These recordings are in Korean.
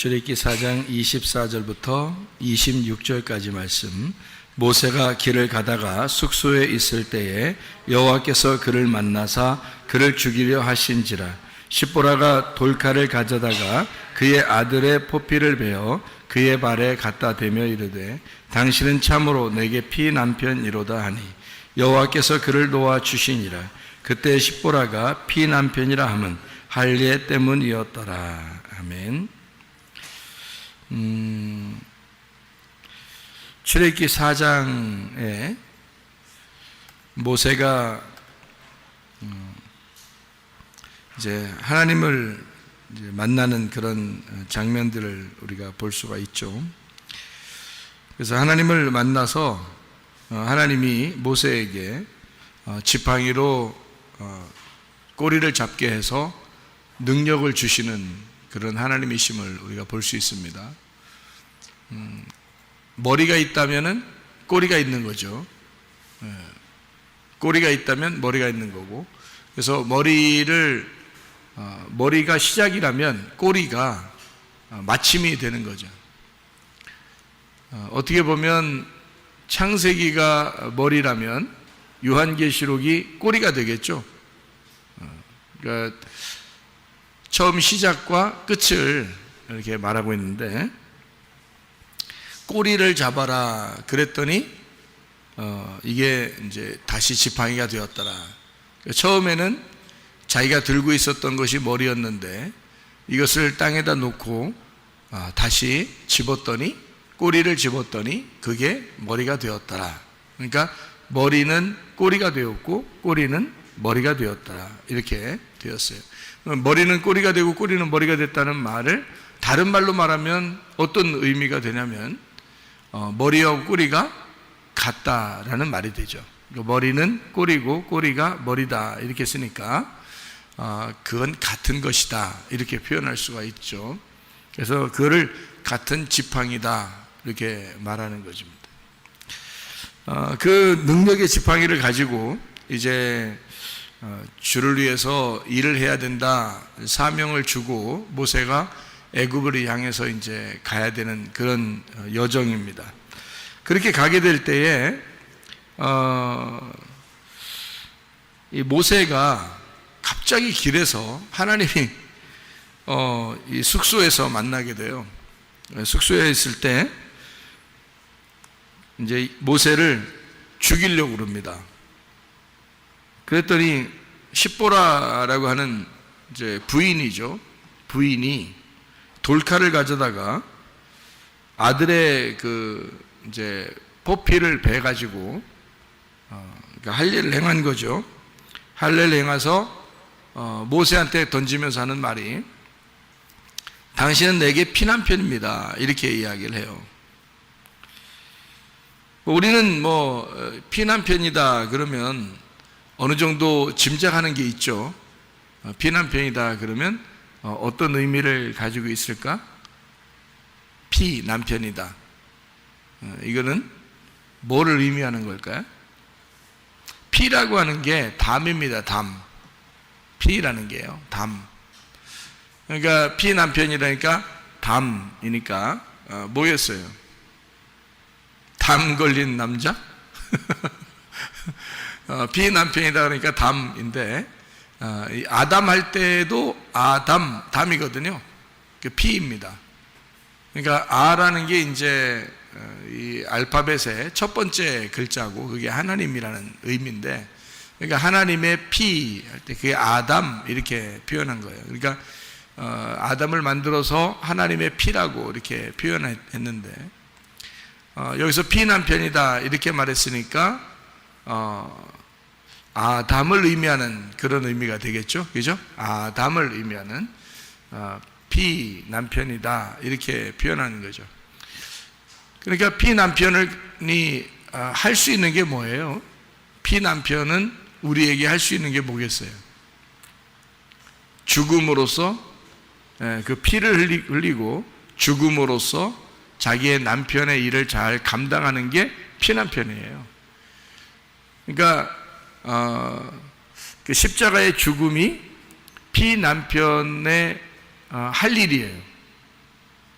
출애굽기 4장 24절부터 26절까지 말씀. 모세가 길을 가다가 숙소에 있을 때에 여호와께서 그를 만나사 그를 죽이려 하신지라. 십보라가 돌칼을 가져다가 그의 아들의 포피를 베어 그의 발에 갖다 대며 이르되 당신은 참으로 내게 피남편이로다 하니 여호와께서 그를 놓아 주시니라. 그때 십보라가 피남편이라 함은 할례 때문이었더라. 아멘. 출애굽기 4장에 모세가 이제 하나님을 이제 만나는 그런 장면들을 우리가 볼 수가 있죠. 그래서 하나님을 만나서 하나님이 모세에게 지팡이로 꼬리를 잡게 해서 능력을 주시는 그런 하나님이심을 우리가 볼 수 있습니다. 머리가 있다면은 꼬리가 있는 거죠. 꼬리가 있다면 머리가 있는 거고, 그래서 머리가 시작이라면 꼬리가 마침이 되는 거죠. 어떻게 보면 창세기가 머리라면 요한계시록이 꼬리가 되겠죠. 그러니까 처음 시작과 끝을 이렇게 말하고 있는데, 꼬리를 잡아라 그랬더니 이게 이제 다시 지팡이가 되었더라. 처음에는 자기가 들고 있었던 것이 머리였는데 이것을 땅에다 놓고 다시 집었더니, 꼬리를 집었더니 그게 머리가 되었더라. 그러니까 머리는 꼬리가 되었고 꼬리는 머리가 되었더라, 이렇게 되었어요. 머리는 꼬리가 되고 꼬리는 머리가 됐다는 말을 다른 말로 말하면 어떤 의미가 되냐면 머리와 꼬리가 같다라는 말이 되죠. 머리는 꼬리고 꼬리가 머리다 이렇게 쓰니까 그건 같은 것이다 이렇게 표현할 수가 있죠. 그래서 그거를 같은 지팡이다 이렇게 말하는 것입니다. 그 능력의 지팡이를 가지고 이제 주를 위해서 일을 해야 된다 사명을 주고 모세가 애굽을 향해서 이제 가야 되는 그런 여정입니다. 그렇게 가게 될 때에 이 모세가 갑자기 길에서 하나님이 이 숙소에서 만나게 돼요. 숙소에 있을 때 이제 모세를 죽이려고 그럽니다. 그랬더니 십보라라고 하는 이제 부인이 돌칼을 가져다가 아들의 그 이제 포피를 베 가지고 그러니까 할례를 행한 거죠. 할례를 행해서 모세한테 던지면서 하는 말이, 당신은 내게 피난편입니다 이렇게 이야기를 해요. 우리는 피난편이다 그러면 어느 정도 짐작하는 게 있죠. 피난편이다 그러면 어떤 의미를 가지고 있을까? 피난편이다. 이거는 뭐를 의미하는 걸까요? 피라고 하는 게 담입니다. 담. 피라는 게요. 담. 그러니까 피난편이라니까 담이니까 뭐였어요? 담 걸린 남자? 피난편이다 그러니까 담인데, 아담 할 때도 담이거든요. 그 피입니다. 그러니까 아라는 게 이제 이 알파벳의 첫 번째 글자고 그게 하나님이라는 의미인데, 그러니까 하나님의 피 할 때 그게 아담 이렇게 표현한 거예요. 그러니까 아담을 만들어서 하나님의 피라고 이렇게 표현했는데, 여기서 피난편이다 이렇게 말했으니까 아담을 의미하는 그런 의미가 되겠죠. 그죠? 아담을 의미하는 피난편이다 이렇게 표현하는 거죠. 그러니까 피난편이 할 수 있는 게 뭐예요? 피난편은 우리에게 할 수 있는 게 뭐겠어요? 죽음으로써 그 피를 흘리고 죽음으로써 자기의 남편의 일을 잘 감당하는 게 피난편이에요. 그러니까 그 십자가의 죽음이 피난편의 할 일이에요.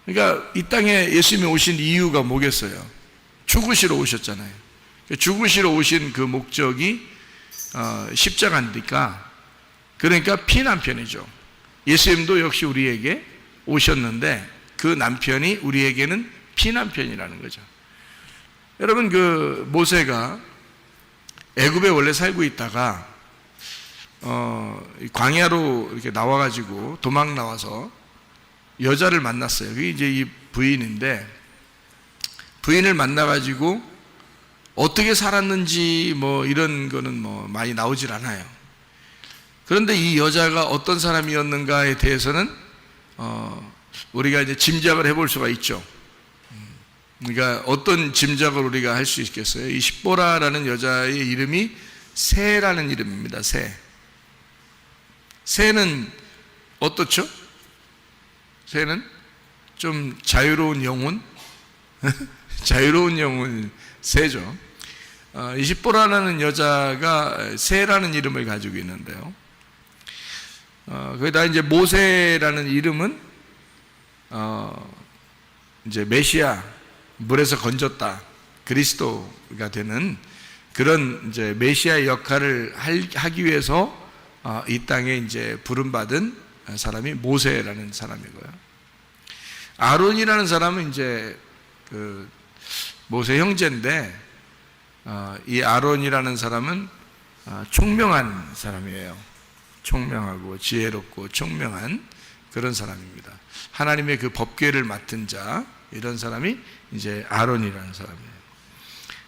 그러니까 이 땅에 예수님이 오신 이유가 뭐겠어요? 죽으시러 오셨잖아요. 죽으시러 오신 그 목적이 십자가니까, 그러니까 피난편이죠. 예수님도 역시 우리에게 오셨는데 그 남편이 우리에게는 피난편이라는 거죠. 여러분, 그 모세가 애굽에 원래 살고 있다가 광야로 이렇게 나와가지고 도망 나와서 여자를 만났어요. 그게 이제 이 부인인데, 부인을 만나가지고 어떻게 살았는지 뭐 이런 거는 뭐 많이 나오질 않아요. 그런데 이 여자가 어떤 사람이었는가에 대해서는 우리가 이제 짐작을 해볼 수가 있죠. 그러니까 어떤 짐작을 우리가 할 수 있겠어요? 이 십보라라는 여자의 이름이 새라는 이름입니다. 새는 어떻죠? 새는 좀 자유로운 영혼? 자유로운 영혼, 새죠. 이 십보라라는 여자가 새라는 이름을 가지고 있는데요. 거기다 이제 모세라는 이름은 이제 메시아, 물에서 건졌다, 그리스도가 되는 그런 이제 메시아 역할을 하기 위해서 이 땅에 이제 부름받은 사람이 모세라는 사람이고요. 아론이라는 사람은 이제 그 모세 형제인데, 이 아론이라는 사람은 총명한 사람이에요. 총명하고 지혜롭고 총명한 그런 사람입니다. 하나님의 그 법궤를 맡은 자, 이런 사람이 이제 아론이라는 사람이에요.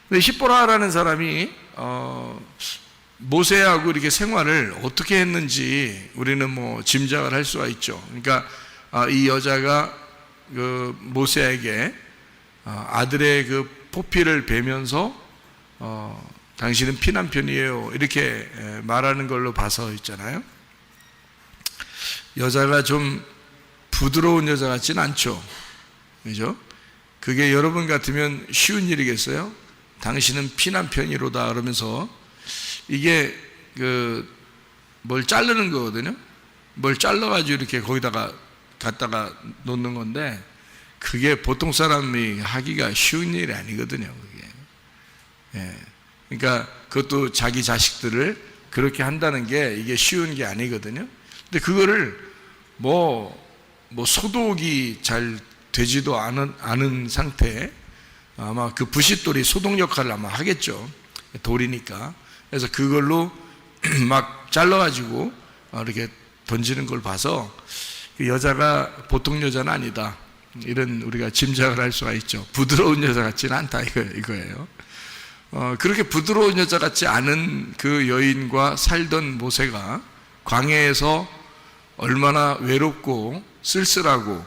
근데 십보라라는 사람이 모세하고 이렇게 생활을 어떻게 했는지 우리는 뭐 짐작을 할 수가 있죠. 그러니까 이 여자가 그 모세에게 아들의 그 포피를 베면서 당신은 피난편이에요, 이렇게 말하는 걸로 봐서 있잖아요. 여자가 좀 부드러운 여자 같지는 않죠. 그죠? 그게 여러분 같으면 쉬운 일이겠어요? 당신은 피난편이로다 그러면서, 이게 뭘 자르는 거거든요. 뭘 잘라가지고 이렇게 거기다가 갖다가 놓는 건데, 그게 보통 사람이 하기가 쉬운 일이 아니거든요. 그게. 예. 그러니까 그것도 자기 자식들을 그렇게 한다는 게 이게 쉬운 게 아니거든요. 근데 그거를 뭐 소독이 잘 되지도 않은 상태에 아마 그 부싯돌이 소독 역할을 아마 하겠죠. 돌이니까. 그래서 그걸로 막 잘라가지고 이렇게 던지는 걸 봐서 그 여자가 보통 여자는 아니다, 이런 우리가 짐작을 할 수가 있죠. 부드러운 여자 같지는 않다, 이거예요. 그렇게 부드러운 여자 같지 않은 그 여인과 살던 모세가 광야에서 얼마나 외롭고 쓸쓸하고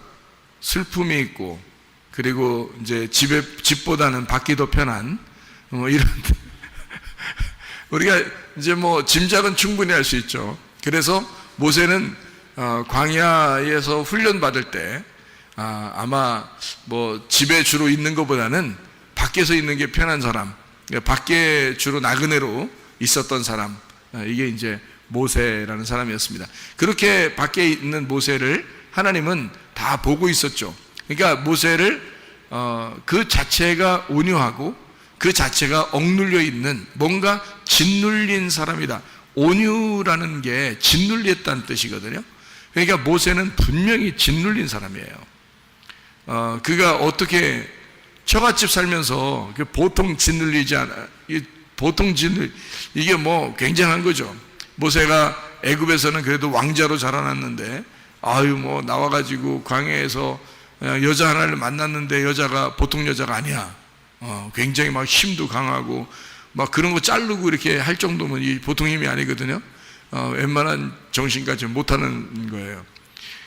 슬픔이 있고, 그리고 이제 집보다는 밖이 더 편한 이런 우리가 이제 뭐 짐작은 충분히 할 수 있죠. 그래서 모세는 광야에서 훈련 받을 때 아마 뭐 집에 주로 있는 것보다는 밖에서 있는 게 편한 사람, 밖에 주로 나그네로 있었던 사람, 이게 이제 모세라는 사람이었습니다. 그렇게 밖에 있는 모세를 하나님은 다 보고 있었죠. 그러니까 모세를 그 자체가 온유하고 그 자체가 억눌려 있는, 뭔가 짓눌린 사람이다. 온유라는 게 짓눌렸다는 뜻이거든요. 그러니까 모세는 분명히 짓눌린 사람이에요. 그가 어떻게 처갓집 살면서 보통 짓눌리지 않아, 보통 이게 뭐 굉장한 거죠. 모세가 애굽에서는 그래도 왕자로 자라났는데, 뭐 나와가지고 광야에서 여자 하나를 만났는데 여자가 보통 여자가 아니야. 굉장히 막 힘도 강하고 막 그런 거 자르고 이렇게 할 정도면 이 보통 힘이 아니거든요. 웬만한 정신까지 못하는 거예요.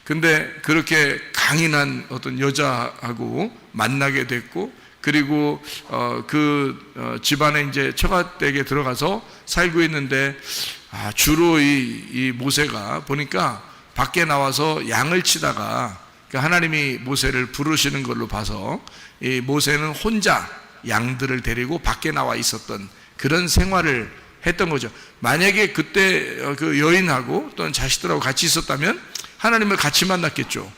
근데 그렇게 강인한 어떤 여자하고 만나게 됐고, 그리고 그 집안에 이제 처갓댁에 들어가서 살고 있는데, 주로 이 모세가 보니까 밖에 나와서 양을 치다가, 하나님이 모세를 부르시는 걸로 봐서 이 모세는 혼자 양들을 데리고 밖에 나와 있었던 그런 생활을 했던 거죠. 만약에 그때 그 여인하고 또는 자식들하고 같이 있었다면 하나님을 같이 만났겠죠.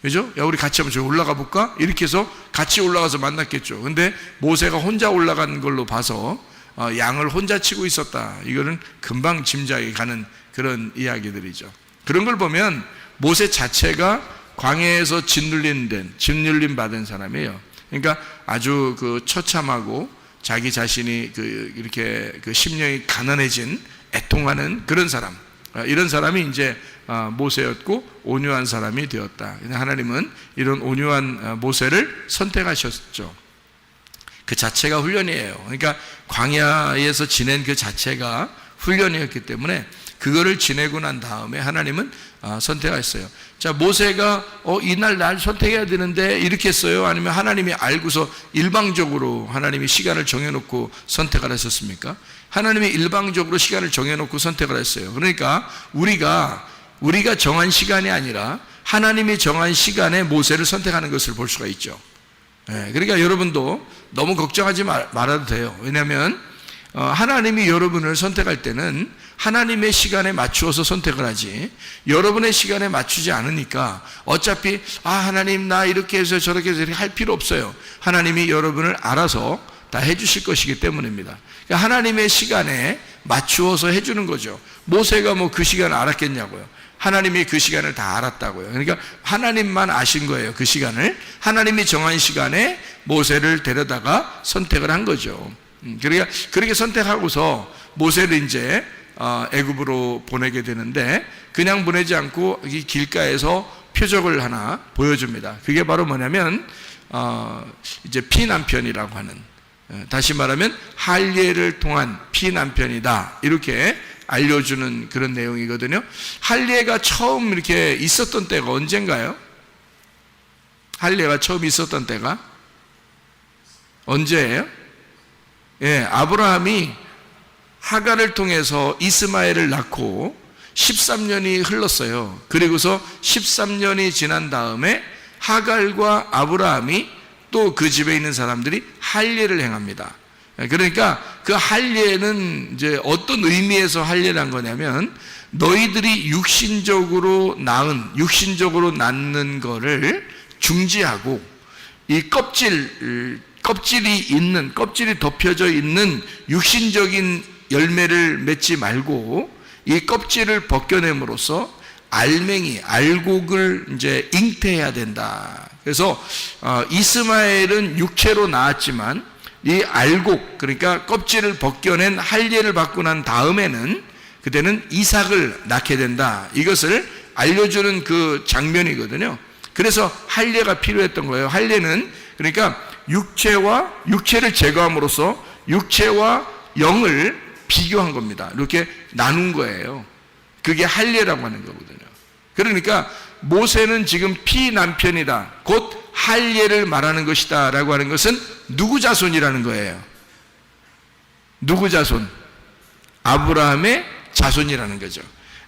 그죠? 야, 우리 같이 한번 저기 올라가 볼까? 이렇게 해서 같이 올라가서 만났겠죠. 근데 모세가 혼자 올라간 걸로 봐서 양을 혼자 치고 있었다. 이거는 금방 짐작이 가는 그런 이야기들이죠. 그런 걸 보면 모세 자체가 광야에서 짓눌림 받은 사람이에요. 그러니까 아주 그 처참하고 자기 자신이 이렇게 심령이 가난해진 애통하는 그런 사람, 이런 사람이 이제 모세였고 온유한 사람이 되었다. 하나님은 이런 온유한 모세를 선택하셨죠. 그 자체가 훈련이에요. 그러니까 광야에서 지낸 그 자체가 훈련이었기 때문에 그거를 지내고 난 다음에 하나님은 선택하셨어요. 자, 모세가 이날 날 선택해야 되는데 이렇게 했어요? 아니면 하나님이 알고서 일방적으로 하나님이 시간을 정해놓고 선택을 하셨습니까? 하나님이 일방적으로 시간을 정해놓고 선택을 했어요. 그러니까 우리가 정한 시간이 아니라 하나님이 정한 시간에 모세를 선택하는 것을 볼 수가 있죠. 그러니까 여러분도 너무 걱정하지 말아도 돼요. 왜냐하면 하나님이 여러분을 선택할 때는 하나님의 시간에 맞추어서 선택을 하지, 여러분의 시간에 맞추지 않으니까 어차피 하나님 나 이렇게 해서 저렇게 해서 이렇게 할 필요 없어요. 하나님이 여러분을 알아서 다 해주실 것이기 때문입니다. 그러니까 하나님의 시간에 맞추어서 해주는 거죠. 모세가 뭐 그 시간을 알았겠냐고요. 하나님이 그 시간을 다 알았다고요. 그러니까 하나님만 아신 거예요. 그 시간을 하나님이 정한 시간에 모세를 데려다가 선택을 한 거죠. 그러니까 그렇게 선택하고서 모세를 이제 애굽으로 보내게 되는데, 그냥 보내지 않고 이 길가에서 표적을 하나 보여줍니다. 그게 바로 뭐냐면 이제 피난편이라고 하는, 다시 말하면 할례를 통한 피난편이다, 이렇게 알려주는 그런 내용이거든요. 할례가 처음 이렇게 있었던 때가 언젠가요? 할례가 처음 있었던 때가 언제예요? 아브라함이 하갈을 통해서 이스마엘을 낳고 13년이 흘렀어요. 그리고서 13년이 지난 다음에 하갈과 아브라함이 또 그 집에 있는 사람들이 할례를 행합니다. 그러니까 그 할례는 이제 어떤 의미에서 할례를 한 거냐면, 너희들이 육신적으로 낳는 거를 중지하고 이 껍질이 덮여져 있는 육신적인 열매를 맺지 말고 이 껍질을 벗겨냄으로써 알곡을 이제 잉태해야 된다. 그래서 이스마엘은 육체로 낳았지만 이 알곡, 그러니까 껍질을 벗겨낸 할례를 받고 난 다음에는 그때는 이삭을 낳게 된다. 이것을 알려주는 그 장면이거든요. 그래서 할례가 필요했던 거예요. 할례는 그러니까 육체를 제거함으로써 육체와 영을 비교한 겁니다. 이렇게 나눈 거예요. 그게 할례라고 하는 거거든요. 그러니까 모세는 지금 피난편이다, 곧 할례를 말하는 것이다 라고 하는 것은 누구 자손이라는 거예요? 누구 자손? 아브라함의 자손이라는 거죠.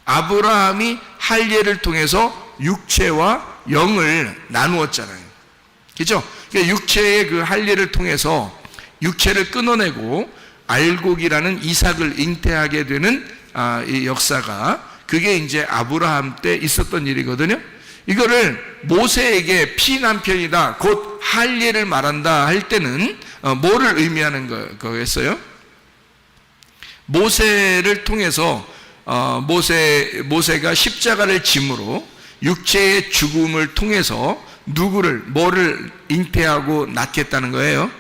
아브라함이 할례를 통해서 육체와 영을 나누었잖아요. 그렇죠? 그러니까 육체의 그 할례를 통해서 육체를 끊어내고 알곡이라는 이삭을 잉태하게 되는 이 역사가, 그게 이제 아브라함 때 있었던 일이거든요. 이거를 모세에게 피난편이다, 곧 할례를 말한다 할 때는 뭐를 의미하는 거겠어요? 모세를 통해서 모세가 십자가를 짐으로 육체의 죽음을 통해서 뭐를 잉태하고 낳겠다는 거예요?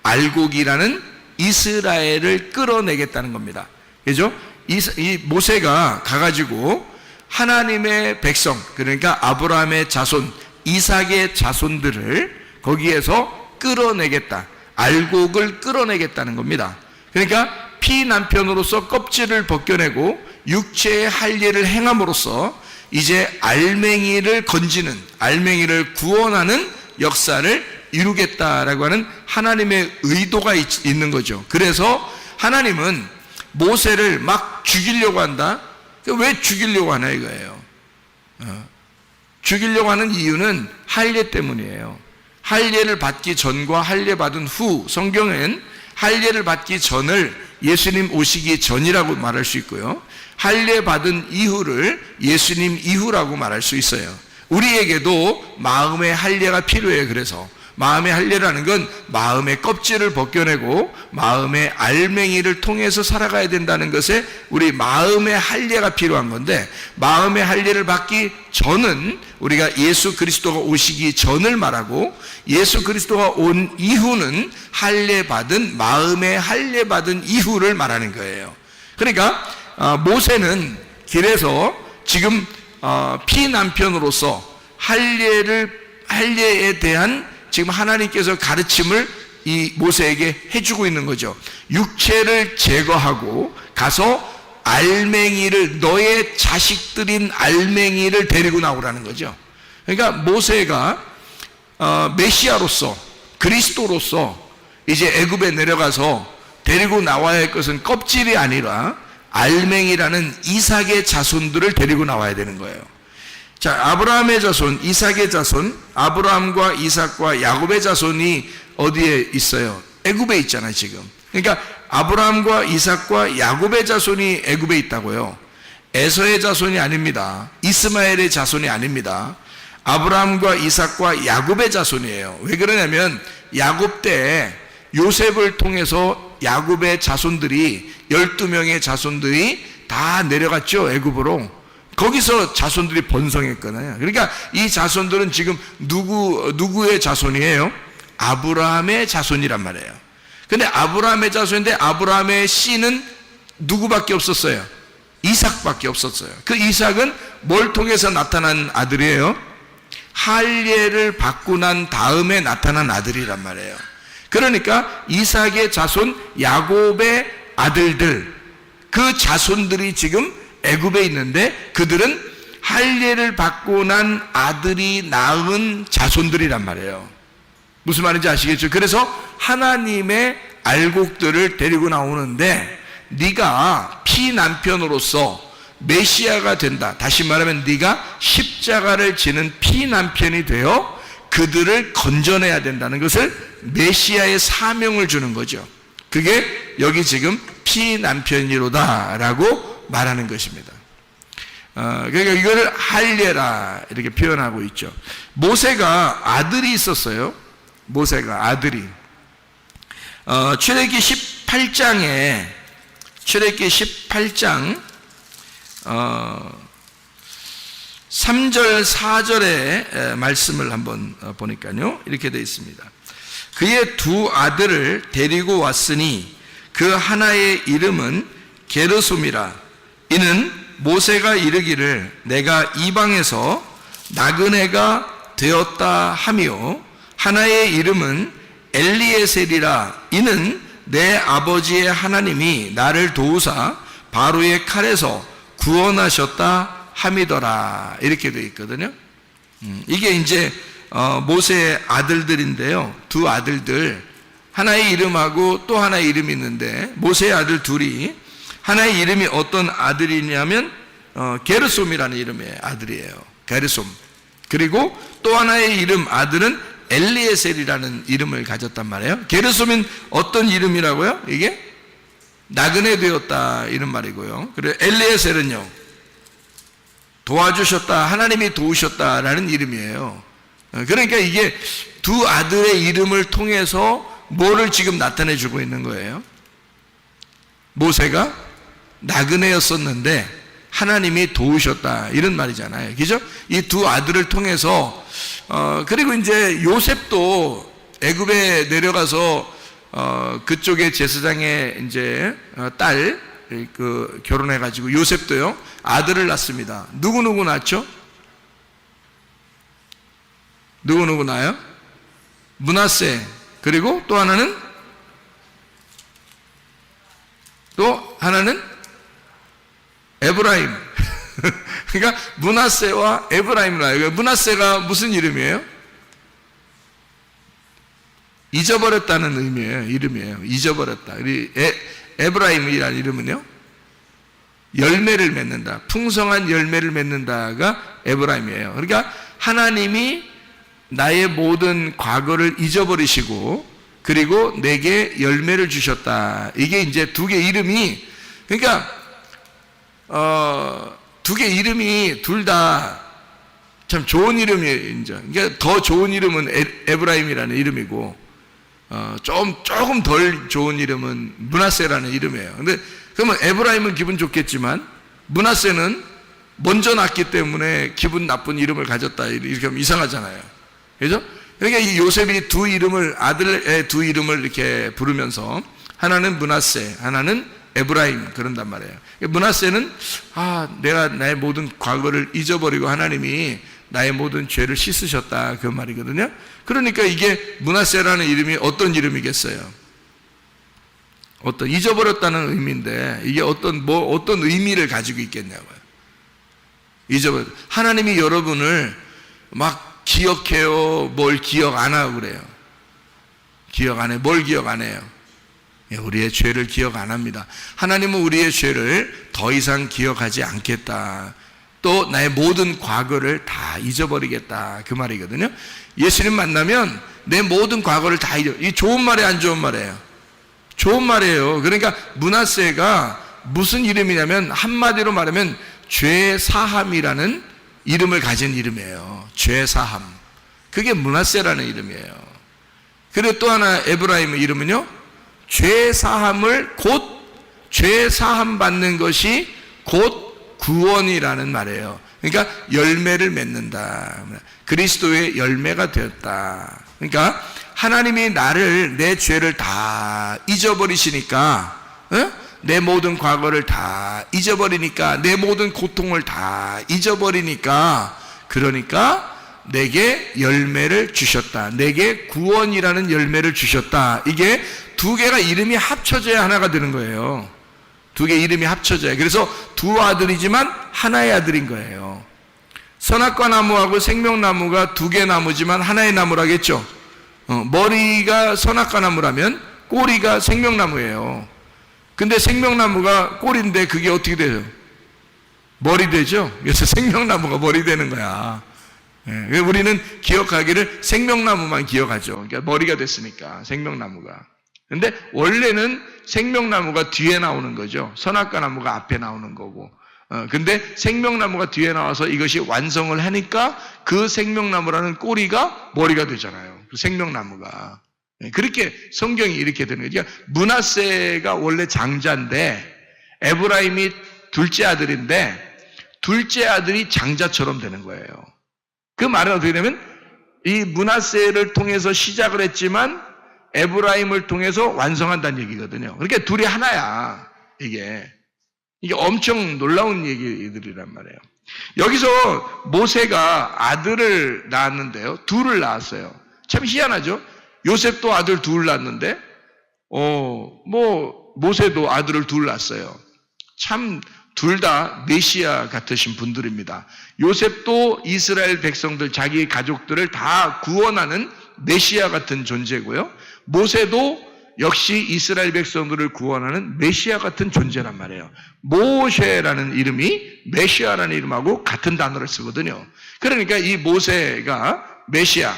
알곡이라는 이스라엘을 끌어내겠다는 겁니다. 그죠? 이 모세가 가가지고 하나님의 백성, 그러니까 아브라함의 자손, 이삭의 자손들을 거기에서 끌어내겠다, 알곡을 끌어내겠다는 겁니다. 그러니까 피난편으로서 껍질을 벗겨내고 육체의 할례를 행함으로써 이제 알맹이를 건지는, 알맹이를 구원하는 역사를 이루겠다라고 하는 하나님의 의도가 있는 거죠. 그래서 하나님은 모세를 막 죽이려고 한다. 왜 죽이려고 하나 이거예요. 죽이려고 하는 이유는 할례 때문이에요. 할례를 받기 전과 할례 받은 후, 성경엔 할례를 받기 전을 예수님 오시기 전이라고 말할 수 있고요, 할례 받은 이후를 예수님 이후라고 말할 수 있어요. 우리에게도 마음의 할례가 필요해요. 그래서 마음의 할례라는 건 마음의 껍질을 벗겨내고 마음의 알맹이를 통해서 살아가야 된다는 것에 우리 마음의 할례가 필요한 건데, 마음의 할례를 받기 전은 우리가 예수 그리스도가 오시기 전을 말하고, 예수 그리스도가 온 이후는 마음의 할례 받은 이후를 말하는 거예요. 그러니까 모세는 길에서 지금 피난편으로서 할례에 대한 지금 하나님께서 가르침을 이 모세에게 해주고 있는 거죠. 육체를 제거하고 가서 알맹이를, 너의 자식들인 알맹이를 데리고 나오라는 거죠. 그러니까 모세가 메시아로서, 그리스도로서 이제 애굽에 내려가서 데리고 나와야 할 것은 껍질이 아니라 알맹이라는 이삭의 자손들을 데리고 나와야 되는 거예요. 자, 아브라함의 자손, 이삭의 자손, 아브라함과 이삭과 야곱의 자손이 어디에 있어요? 애굽에 있잖아요, 지금. 그러니까 아브라함과 이삭과 야곱의 자손이 애굽에 있다고요. 에서의 자손이 아닙니다. 이스마엘의 자손이 아닙니다. 아브라함과 이삭과 야곱의 자손이에요. 왜 그러냐면 야곱 때 요셉을 통해서 야곱의 자손들이 12명의 자손들이 다 내려갔죠, 애굽으로. 거기서 자손들이 번성했거든요. 그러니까 이 자손들은 지금 누구의 자손이에요? 아브라함의 자손이란 말이에요. 근데 아브라함의 자손인데 아브라함의 씨는 누구밖에 없었어요? 이삭밖에 없었어요. 그 이삭은 뭘 통해서 나타난 아들이에요? 할례를 받고 난 다음에 나타난 아들이란 말이에요. 그러니까 이삭의 자손 야곱의 아들들, 그 자손들이 지금 애굽에 있는데 그들은 할례를 받고 난 아들이 낳은 자손들이란 말이에요. 무슨 말인지 아시겠죠? 그래서 하나님의 알곡들을 데리고 나오는데 네가 피남편으로서 메시아가 된다. 다시 말하면 네가 십자가를 지는 피남편이 되어 그들을 건져내야 된다는 것을 메시아의 사명을 주는 거죠. 그게 여기 지금 피남편이로다 라고 말하는 것입니다. 그러니까 이거를 할례라 이렇게 표현하고 있죠. 모세가 아들이 있었어요. 모세가 아들이 출애굽기 18장에 출애굽기 18장 3절 4절의 말씀을 한번 보니까요, 이렇게 되어 있습니다. 그의 두 아들을 데리고 왔으니 그 하나의 이름은 게르솜이라. 이는 모세가 이르기를 내가 이방에서 나그네가 되었다 하며, 하나의 이름은 엘리에셀이라. 이는 내 아버지의 하나님이 나를 도우사 바로의 칼에서 구원하셨다 함이더라. 이렇게 되어 있거든요. 이게 이제 모세의 아들들인데요. 두 아들들, 하나의 이름하고 또 하나의 이름이 있는데 모세의 아들 둘이, 하나의 이름이 어떤 아들이냐면 게르솜이라는 이름의 아들이에요. 게르솜. 그리고 또 하나의 이름 아들은 엘리에셀이라는 이름을 가졌단 말이에요. 게르솜은 어떤 이름이라고요? 이게 나그네 되었다 이런 말이고요. 그리고 엘리에셀은요, 도와주셨다, 하나님이 도우셨다라는 이름이에요. 그러니까 이게 두 아들의 이름을 통해서 뭐를 지금 나타내 주고 있는 거예요? 모세가 나그네였었는데 하나님이 도우셨다 이런 말이잖아요. 그죠? 이 두 아들을 통해서 그리고 이제 요셉도 애굽에 내려가서 그쪽의 제사장의 이제 딸 결혼해가지고 요셉도요 아들을 낳습니다. 누구 낳죠? 누구 낳아요? 므낫세. 그리고 또 하나는 에브라임. 그러니까 므낫세와 에브라임을 낳아요. 므낫세가 무슨 이름이에요? 잊어버렸다는 의미예요. 이름이에요. 잊어버렸다. 에브라임이라는 이름은요, 열매를 맺는다, 풍성한 열매를 맺는다가 에브라임이에요. 그러니까 하나님이 나의 모든 과거를 잊어버리시고 그리고 내게 열매를 주셨다. 이게 이제 두 개 이름이, 그러니까 두 개 이름이 둘 다 참 좋은 이름이에요. 그러니까 더 좋은 이름은 에브라임이라는 이름이고 조금 덜 좋은 이름은 므낫세라는 이름이에요. 근데 그러면 에브라임은 기분 좋겠지만 므낫세는 먼저 낳기 때문에 기분 나쁜 이름을 가졌다 이렇게 하면 이상하잖아요. 그죠? 그러니까 이 요셉이 두 이름을, 아들의 두 이름을 이렇게 부르면서 하나는 므낫세, 하나는 에브라임 그런단 말이에요. 므낫세는 내가 나의 모든 과거를 잊어버리고 하나님이 나의 모든 죄를 씻으셨다 그 말이거든요. 그러니까 이게 므낫세라는 이름이 어떤 이름이겠어요? 어떤 잊어버렸다는 의미인데 이게 어떤 의미를 가지고 있겠냐고요. 하나님이 여러분을 막 기억해요. 뭘 기억 안 하고 그래요. 기억 안 해. 뭘 기억 안 해요? 우리의 죄를 기억 안 합니다. 하나님은 우리의 죄를 더 이상 기억하지 않겠다. 또 나의 모든 과거를 다 잊어버리겠다 그 말이거든요. 예수님 만나면 내 모든 과거를 다 잊어. 이 좋은 말이에요, 안 좋은 말이에요? 좋은 말이에요. 그러니까 므낫세가 무슨 이름이냐면 한마디로 말하면 죄사함이라는 이름을 가진 이름이에요. 죄사함. 그게 므낫세라는 이름이에요. 그리고 또 하나 에브라임의 이름은요, 죄사함을 곧 죄사함 받는 것이 곧 구원이라는 말이에요. 그러니까 열매를 맺는다. 그리스도의 열매가 되었다. 그러니까 하나님이 나를, 내 죄를 다 잊어버리시니까, 내 모든 과거를 다 잊어버리니까, 내 모든 고통을 다 잊어버리니까, 그러니까 내게 열매를 주셨다. 내게 구원이라는 열매를 주셨다. 이게 두 개가 이름이 합쳐져야 하나가 되는 거예요. 두 개 이름이 합쳐져야. 그래서 두 아들이지만 하나의 아들인 거예요. 선악과 나무하고 생명나무가 두 개 나무지만 하나의 나무라겠죠. 머리가 선악과 나무라면 꼬리가 생명나무예요. 근데 생명나무가 꼬리인데 그게 어떻게 돼요? 머리 되죠? 그래서 생명나무가 머리 되는 거야. 우리는 기억하기를 생명나무만 기억하죠. 그러니까 머리가 됐으니까 생명나무가. 근데 원래는 생명나무가 뒤에 나오는 거죠. 선악과 나무가 앞에 나오는 거고. 근데 생명나무가 뒤에 나와서 이것이 완성을 하니까 그 생명나무라는 꼬리가 머리가 되잖아요. 그 생명나무가. 그렇게 성경이 이렇게 되는 거죠. 그러니까 므낫세가 원래 장자인데 에브라임이 둘째 아들인데 둘째 아들이 장자처럼 되는 거예요. 그 말은 어떻게 되냐면 이 므낫세를 통해서 시작을 했지만 에브라임을 통해서 완성한다는 얘기거든요. 그러니까 둘이 하나야. 이게 엄청 놀라운 얘기들이란 말이에요. 여기서 모세가 아들을 낳았는데요. 둘을 낳았어요. 참 희한하죠? 요셉도 아들 둘 낳았는데, 모세도 아들을 둘 낳았어요. 참 둘 다 메시아 같으신 분들입니다. 요셉도 이스라엘 백성들, 자기 가족들을 다 구원하는 메시아 같은 존재고요. 모세도 역시 이스라엘 백성들을 구원하는 메시아 같은 존재란 말이에요. 모세라는 이름이 메시아라는 이름하고 같은 단어를 쓰거든요. 그러니까 이 모세가 메시아.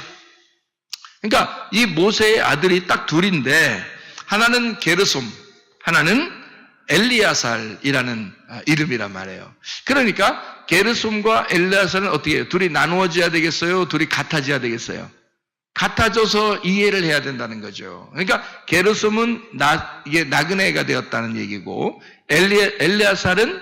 그러니까 이 모세의 아들이 딱 둘인데 하나는 게르솜, 하나는 엘리야살이라는 이름이란 말이에요. 그러니까 게르솜과 엘리야살은 어떻게 해요? 둘이 나누어져야 되겠어요? 둘이 같아져야 되겠어요? 같아져서 이해를 해야 된다는 거죠. 그러니까 게르솜은 이게 나그네가 되었다는 얘기고 엘리야살은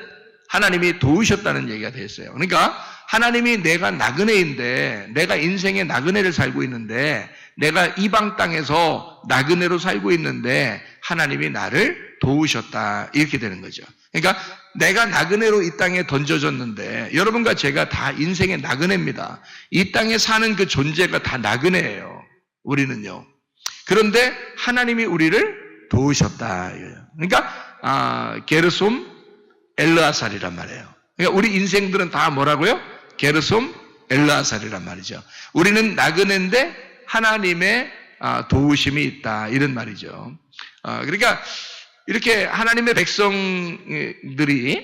하나님이 도우셨다는 얘기가 됐어요. 그러니까 하나님이 내가 나그네인데, 내가 인생의 나그네를 살고 있는데, 내가 이방 땅에서 나그네로 살고 있는데 하나님이 나를 도우셨다, 이렇게 되는 거죠. 그러니까 내가 나그네로 이 땅에 던져졌는데 여러분과 제가 다 인생의 나그네입니다. 이 땅에 사는 그 존재가 다 나그네예요. 우리는요. 그런데 하나님이 우리를 도우셨다. 그러니까 게르솜, 엘르아살이란 말이에요. 그러니까 우리 인생들은 다 뭐라고요? 게르솜, 엘르아살이란 말이죠. 우리는 나그네인데 하나님의 도우심이 있다, 이런 말이죠. 그러니까 이렇게 하나님의 백성들이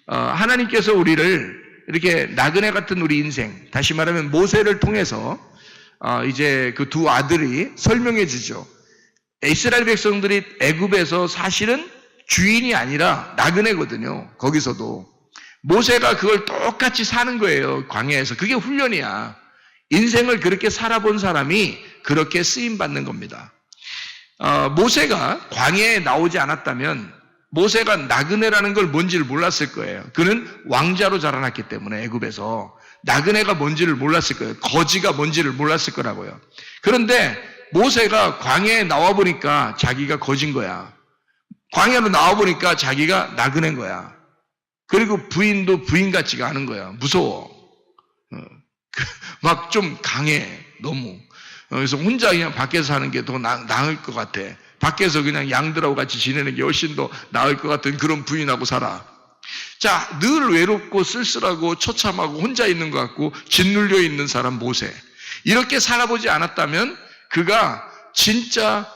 하나님께서 우리를 이렇게 나그네 같은 우리 인생, 다시 말하면 모세를 통해서 이제 그 두 아들이 설명해 주죠. 이스라엘 백성들이 애굽에서 사실은 주인이 아니라 나그네거든요. 거기서도 모세가 그걸 똑같이 사는 거예요. 광야에서. 그게 훈련이야. 인생을 그렇게 살아본 사람이 그렇게 쓰임 받는 겁니다. 모세가 광야에 나오지 않았다면 모세가 나그네라는 걸 뭔지를 몰랐을 거예요. 그는 왕자로 자라났기 때문에 애굽에서 나그네가 뭔지를 몰랐을 거예요. 거지가 뭔지를 몰랐을 거라고요. 그런데 모세가 광야에 나와보니까 자기가 거진 거야. 광야로 나와보니까 자기가 나그네인 거야. 그리고 부인도 부인 같지가 않은 거야. 무서워. 막 좀 강해, 너무. 그래서 혼자 그냥 밖에서 사는 게 더 나을 것 같아. 밖에서 그냥 양들하고 같이 지내는 게 훨씬 더 나을 것 같은 그런 부인하고 살아. 자, 늘 외롭고 쓸쓸하고 처참하고 혼자 있는 것 같고 짓눌려 있는 사람 모세. 이렇게 살아보지 않았다면 그가 진짜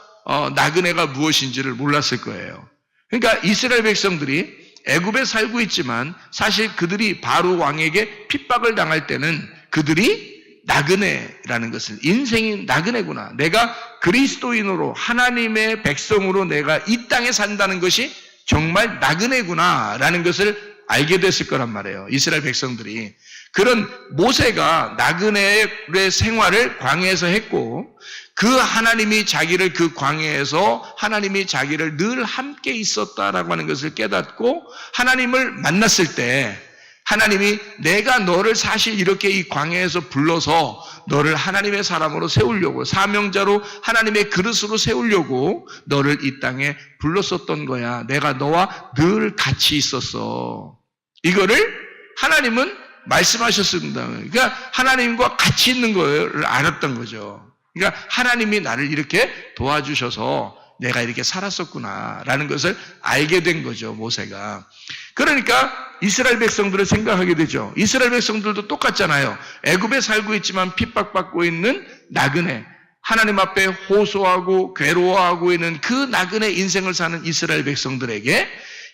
나그네가 무엇인지를 몰랐을 거예요. 그러니까 이스라엘 백성들이 애굽에 살고 있지만 사실 그들이 바로 왕에게 핍박을 당할 때는 그들이 나그네라는 것을, 인생이 나그네구나, 내가 그리스도인으로 하나님의 백성으로 내가 이 땅에 산다는 것이 정말 나그네구나 라는 것을 알게 됐을 거란 말이에요. 이스라엘 백성들이. 그런 모세가 나그네의 생활을 광야에서 했고, 그 하나님이 자기를 그 광야에서 하나님이 자기를 늘 함께 있었다라고 하는 것을 깨닫고 하나님을 만났을 때, 하나님이 내가 너를 사실 이렇게 이 광야에서 불러서 너를 하나님의 사람으로 세우려고, 사명자로 하나님의 그릇으로 세우려고 너를 이 땅에 불렀었던 거야. 내가 너와 늘 같이 있었어. 이거를 하나님은 말씀하셨습니다. 그러니까 하나님과 같이 있는 걸 알았던 거죠. 그러니까 하나님이 나를 이렇게 도와주셔서 내가 이렇게 살았었구나라는 것을 알게 된 거죠, 모세가. 그러니까 이스라엘 백성들을 생각하게 되죠. 이스라엘 백성들도 똑같잖아요. 애굽에 살고 있지만 핍박받고 있는 나그네, 하나님 앞에 호소하고 괴로워하고 있는 그 나그네 인생을 사는 이스라엘 백성들에게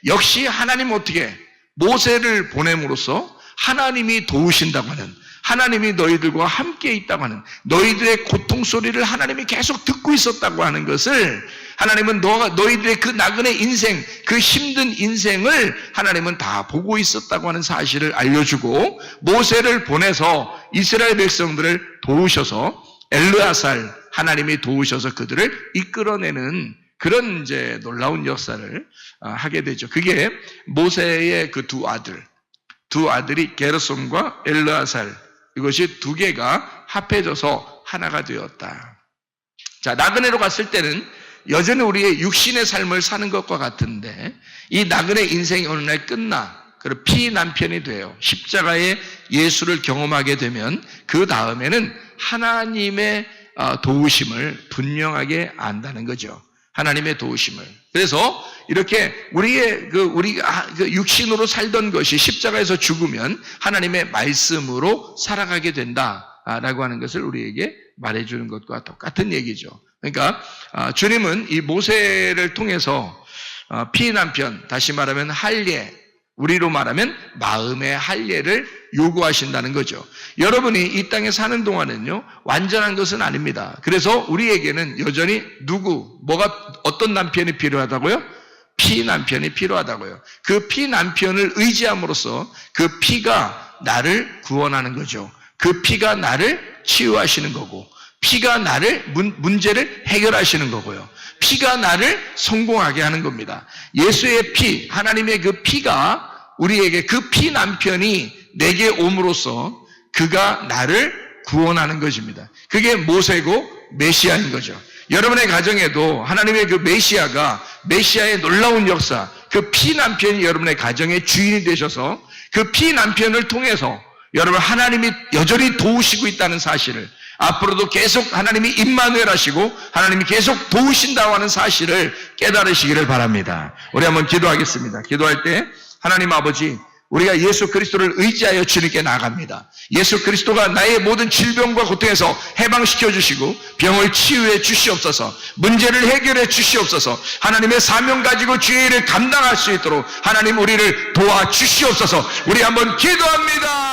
역시 하나님 어떻게 모세를 보냄으로써 하나님이 도우신다고 하는, 하나님이 너희들과 함께 있다고 하는, 너희들의 고통 소리를 하나님이 계속 듣고 있었다고 하는 것을, 하나님은 너희들의 그 나그네 인생, 그 힘든 인생을 하나님은 다 보고 있었다고 하는 사실을 알려주고, 모세를 보내서 이스라엘 백성들을 도우셔서, 엘르아살 하나님이 도우셔서 그들을 이끌어내는 그런 이제 놀라운 역사를 하게 되죠. 그게 모세의 그 두 아들이 게르솜과 엘르아살, 이것이 두 개가 합해져서 하나가 되었다. 자, 나그네로 갔을 때는 여전히 우리의 육신의 삶을 사는 것과 같은데, 이 나그네 인생이 어느 날 끝나 그리고 피난편이 돼요. 십자가의 예수를 경험하게 되면 그 다음에는 하나님의 도우심을 분명하게 안다는 거죠. 하나님의 도우심을. 그래서 이렇게 우리가 육신으로 살던 것이 십자가에서 죽으면 하나님의 말씀으로 살아가게 된다라고 하는 것을 우리에게 말해주는 것과 똑같은 얘기죠. 그러니까 주님은 이 모세를 통해서 피난편, 다시 말하면 할례, 우리로 말하면 마음의 할례를 요구하신다는 거죠. 여러분이 이 땅에 사는 동안은요, 완전한 것은 아닙니다. 그래서 우리에게는 여전히 어떤 남편이 필요하다고요? 피난편이 필요하다고요. 그 피난편을 의지함으로써 그 피가 나를 구원하는 거죠. 그 피가 나를 치유하시는 거고, 피가 나를 문제를 해결하시는 거고요. 피가 나를 성공하게 하는 겁니다. 예수의 피, 하나님의 그 피가 우리에게, 그 피 남편이 내게 옴으로써 그가 나를 구원하는 것입니다. 그게 모세고 메시아인 거죠. 여러분의 가정에도 하나님의 그 메시아의 놀라운 역사, 그 피 남편이 여러분의 가정의 주인이 되셔서 그 피 남편을 통해서 여러분 하나님이 여전히 도우시고 있다는 사실을, 앞으로도 계속 하나님이 임마누엘 하시고 하나님이 계속 도우신다고 하는 사실을 깨달으시기를 바랍니다. 우리 한번 기도하겠습니다. 기도할 때 하나님 아버지, 우리가 예수 그리스도를 의지하여 주님께 나아갑니다. 예수 그리스도가 나의 모든 질병과 고통에서 해방시켜 주시고 병을 치유해 주시옵소서, 문제를 해결해 주시옵소서, 하나님의 사명 가지고 주의 일을 감당할 수 있도록 하나님 우리를 도와주시옵소서. 우리 한번 기도합니다.